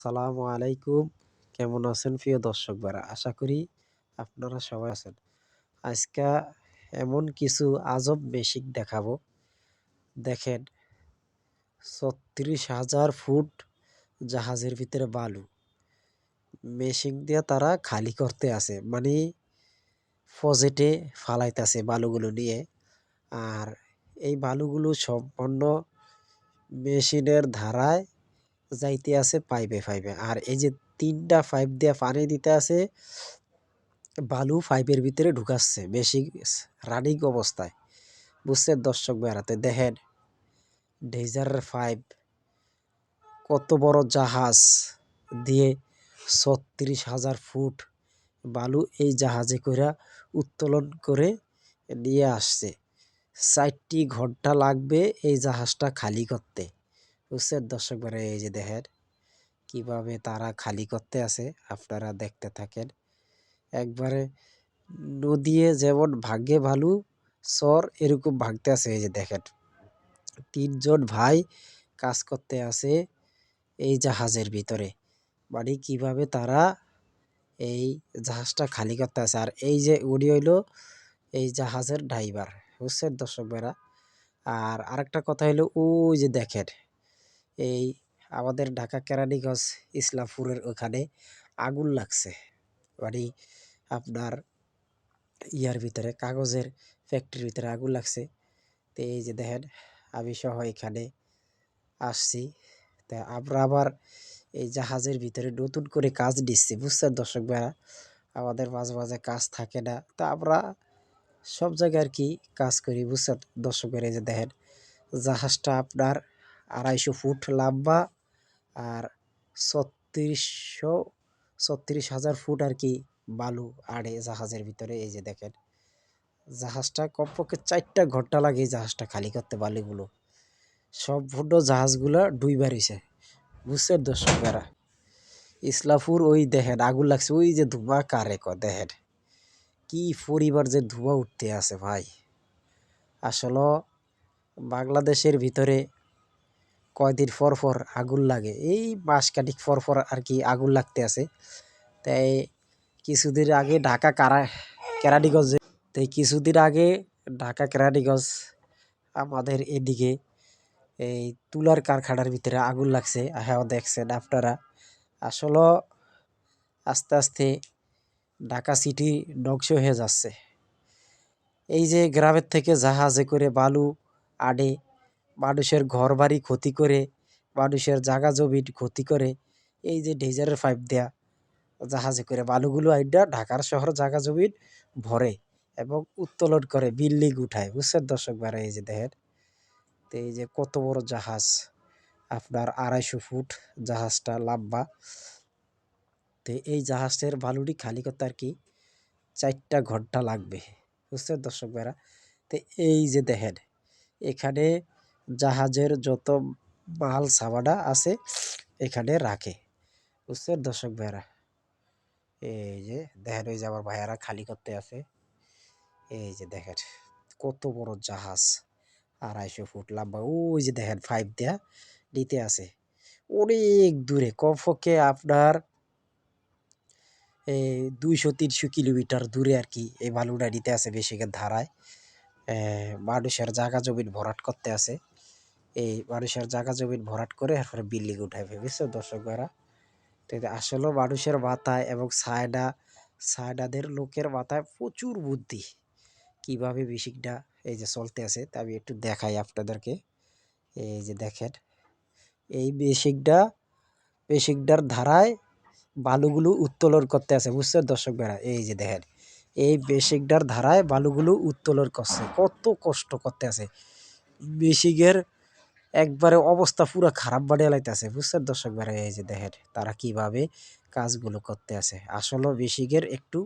আসসালামু আলাইকুম। কেমন আছেন প্রিয় দর্শক ভাইরা? আশা করি আপনারা সবাই আছেন। আজকা এমন কিছু আজব মেশিন দেখাবো। দেখেন ৩৬,০০০ ফুট জাহাজের ভিতরে বালু। মেশিন দিয়ে তারা খালি করতে আছে। মানে ফজেটে ফালাইতাছে বালুগুলো নিয়ে। আর এই বালুগুলো সম্পন্ন মেশিনের ধারায় যাইতে আছে পাইপে। আর এই যে ৩টা পাইপ দিয়ে পানি দিতে আছে, বালু পাইপের ভিতরে ঢুকাচ্ছে মেশিন রানিং অবস্থায়। বুঝছেন দর্শক ভাইরা? তো দেখেন ডেজারের পাইপ কত বড় জাহাজ দিয়ে ৩৬,০০০ ফুট বালু এই জাহাজে কইরা উত্তোলন করে নিয়ে আসছে। ৪টি ঘন্টা লাগবে এই জাহাজটা খালি করতে। বুঝছেন দর্শক ভাইরা? এই যে দেখেন কিভাবে তারা খালি করতে আছে, আপনারা দেখতে থাকেন। একবারে নদীয়ে যেমন ভাগ্যে ভালু চর এরকম ভাগতে আছে। এই যে দেখেন ৩ জন ভাই কাজ করতে আছে এই জাহাজের ভিতরে। মানে কিভাবে তারা এই জাহাজটা খালি করতে আছে। আর এই যে উনি হইলো এই জাহাজের ড্রাইভার। বুঝছেন দর্শক ভাইরা? আর আরেকটা কথা হইলো ওই যে দেখেন এই আমাদের ঢাকা কেরানীগঞ্জ ইসলামপুরের ওখানে আগুন লাগছে। মানে আপনার ইয়ার ভিতরে কাগজের ফ্যাক্টরির ভিতরে আগুন লাগছে। তো এই যে দেখেন আমি সহ এখানে আসছি। তা আমরা আবার এই জাহাজের ভিতরে নতুন করে কাজ নিচ্ছি। বুঝছেন দর্শক ভাইরা? আমাদের মাঝে মাঝে কাজ থাকে না, তা আমরা সব জায়গায় আর কি কাজ করি। বুঝছেন দর্শক ভাইরা? এই যে দেখেন জাহাজটা আপনার ২৫০ ফুট লম্বা আর ৩৬,০০০ ফুট আর কি বালু আড়ে জাহাজের ভিতরে। এই যে দেখেন জাহাজটা কমপক্ষে ৪টা ঘন্টা লাগে এই জাহাজটা খালি করতে বালুগুলো। সম্পূর্ণ জাহাজগুলা ডুইবা রইছে। বুঝছেন দর্শক ভাইরা? ইসলামপুর ওই দেখেন আগুন লাগছে, ওই যে ধোঁয়া কারে দেখেন কি পরিবার যে ধোঁয়া উঠতে আছে ভাই। আসলে বাংলাদেশের ভিতরে কয়দিন পর পর আগুন লাগে, এই মাস খানিক পর পর আর কি আগুন লাগতে আছে। তাই কিছুদিন আগে কেরানীগঞ্জে তাই কিছুদিন আগে ঢাকা কেরানীগঞ্জ আমাদের এদিকে এই তুলার কারখানার ভিতরে আগুন লাগছে। হ্যাঁ দেখছেন আপনারা। আসলে আস্তে আস্তে ঢাকা সিটি ধ্বংস হয়ে যাচ্ছে। এই যে গ্রামের থেকে জাহাজে করে বালু আনে, মানুষের ঘরবাড়ি ক্ষতি করে, মানুষের জাগা জমি ক্ষতি করে, এই যে ডেজারের পাইপ দেয়া জাহাজে করে বালুগুলো আইডা ঢাকার শহর জাগা জমি ভরে এবং উত্তোলন করে বিল্ডিং উঠায়। বুঝছেন দর্শক ভাইরা? এই যে দেখেন তো এই যে কত বড় জাহাজ, আপনার ২৫০ ফুট জাহাজটা লম্বা। তো এই জাহাজের বালুটি খালি করতে আর কি ৪টা ঘন্টা লাগবে। বুঝছেন দর্শক ভাইরা? তো এই যে দেখেন এখানে জাহাজের যত মাল সামানা আছে এখানে রাখে। বুঝছেন দর্শক ভাইরা? এই যে দেখেন ওই যে আমার ভাইয়ারা খালি করতে আছে। এই যে দেখেন কত বড় জাহাজ, ২৫০ ফুট লম্বা। ওই যে দেখেন পাইপ দেয়া নিতে আছে অনেক দূরে, কমপক্ষে আপনার এই ২০০-৩০০ কিলোমিটার দূরে আর কি এই বালুটা নিতে আছে বেশিকের ধারায়। মানুষের জাগা জমিন ভরাট করতে আছে। এই মানুষের জাগা জমিন ভরাট করে এরপরে বিল্ডিং উঠাইবে। বুঝছো দর্শক ভাইরা? তো এটা আসলেও মানুষের মাথায় এবং সায়নাদের লোকের মাথায় প্রচুর বুদ্ধি। কিভাবে মেশিনটা এই যে চলতে আছে তা আমি একটু দেখাই আপনাদেরকে। এই যে দেখেন এই মেশিনটার ধারায় বালুগুলো উত্তোলন করতে আছে। বুঝছেন দর্শক ভাইরা? এই যে দেখেন এই মেশিনটার ধারায় বালুগুলো উত্তোলন করছে, কত কষ্ট করতে আছে। মেশিনের একবারে অবস্থা পুরো খারাপ বানিয়ে লাইতেছে। বুঝছেন দর্শক ভাইরা? এই যে দেখেন তারা কিভাবে কাজগুলো করতে আছে। আসলে মেশিনের একটু